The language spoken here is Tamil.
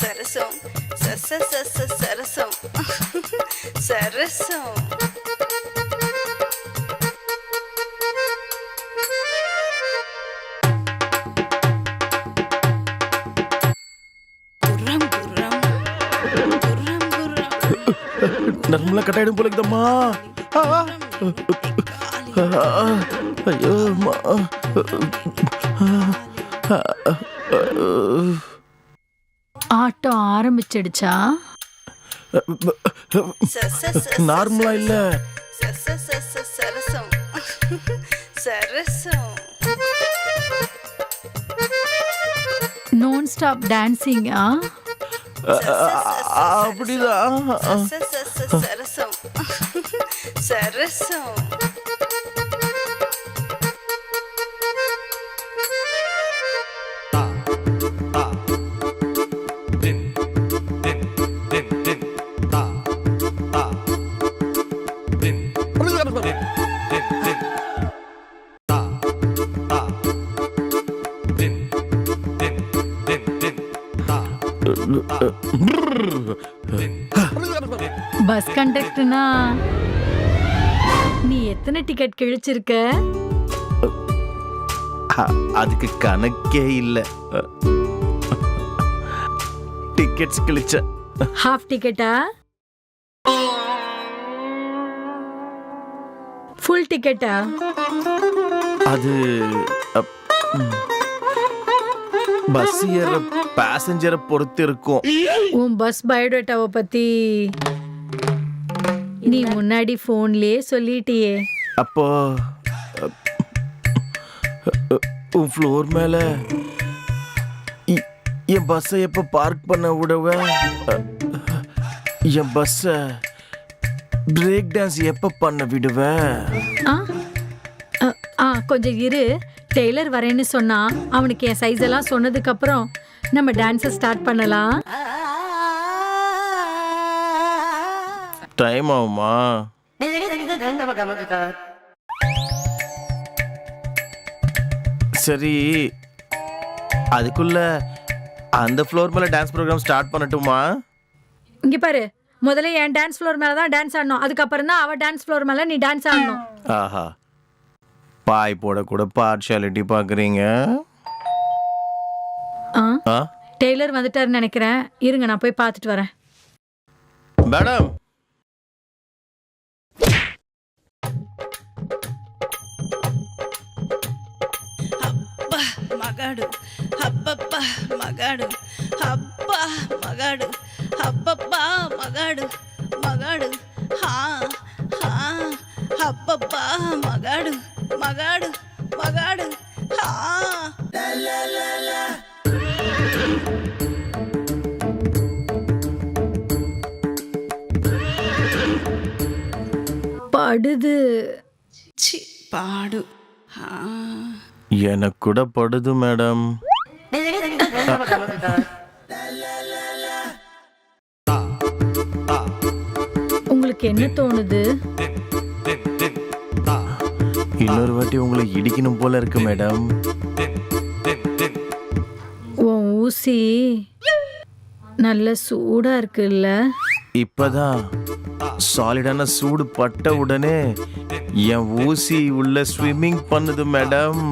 சரசம் சரசம் சரசம். நர்மலா கட்டாயிடும் போல இருக்குதம்மா. ஐயோ அம்மா. ஆட்டம் ஆரம்பிச்சிடுச்சா? நார்மலா இல்ல. சரசம் சரசம். நான் ஸ்டாப் டான்சிங்கா? அப்படிதான். சரசம் சரசம். பஸ் கண்டக்டர்னா நீ எத்தனை டிக்கெட் கிழிச்சிருக்க? அதுக்கு கணக்கே இல்ல. டிக்கெட்ஸ் கிழிச்ச. ஹாஃப் டிக்கெட்டா? ஃபுல் டிக்கெட்டா? அது பஸ் ஏற பேசஞ்சரை பொறுத்து இருக்கும். உன் பஸ் பயோடேட்டாவை பத்தி நீ முன்னாடி போன்லயே சொல்லிட்டியே. அப்போ உன் ஃப்ளோர் மேல என் பஸ்ஸை எப்ப பார்க் பண்ண விடுவ? என் பஸ்ஸ பிரேக் டான்ஸ் எப்ப பண்ண விடுவ? கொஞ்சம் இரு. டெய்லர் வரேன்னு சொன்னா அவனுக்கு என் சைஸ் எல்லாம் சொன்னதுக்கு அப்புறம் நம்ம டான்ஸை ஸ்டார்ட் பண்ணலாம். டைம் ஆகுமா? சரி, அதுக்குள்ள அந்த ஃப்ளோர் மேல டான்ஸ் ப்ரோக்ராம் ஸ்டார்ட் பண்ணட்டுமா? இங்க பாரு, முதல்ல என் டான்ஸ் ஃப்ளோர் மேல தான் டான்ஸ் ஆடணும். அதுக்கப்புறம் தான் அவ டான்ஸ் ஃப்ளோர் மேல நீ டான்ஸ் ஆடணும். ஆஹா, பாய் போட கூட பார்ஷியாலிட்டி பாக்குறீங்க. டெய்லர் வந்துட்டாருன்னு நினைக்கிறேன். இருங்க, நான் போய் பார்த்துட்டு வரேன். மேடம், మగాడు అబ్బబ్బ మగాడు అబ్బా మగాడు అబ్బబ్బ మగాడు మగాడు హా హా అబ్బబ్బ మగాడు మగాడు మగాడు హా లా లా లా. படுது. சி பாடு. எனக்கு கூட படுது மேடம். உங்களுக்கு என்ன தோணுது? இன்னொரு வாட்டி உங்களை இடிக்கணும் போல இருக்கு மேடம். உன் ஊசி நல்ல சூடா இருக்குல்ல? இப்பதான் சாலிடான சூடு பட்ட உடனே என் ஊசி உள்ள ஸ்விம்மிங் பண்ணுது மேடம்.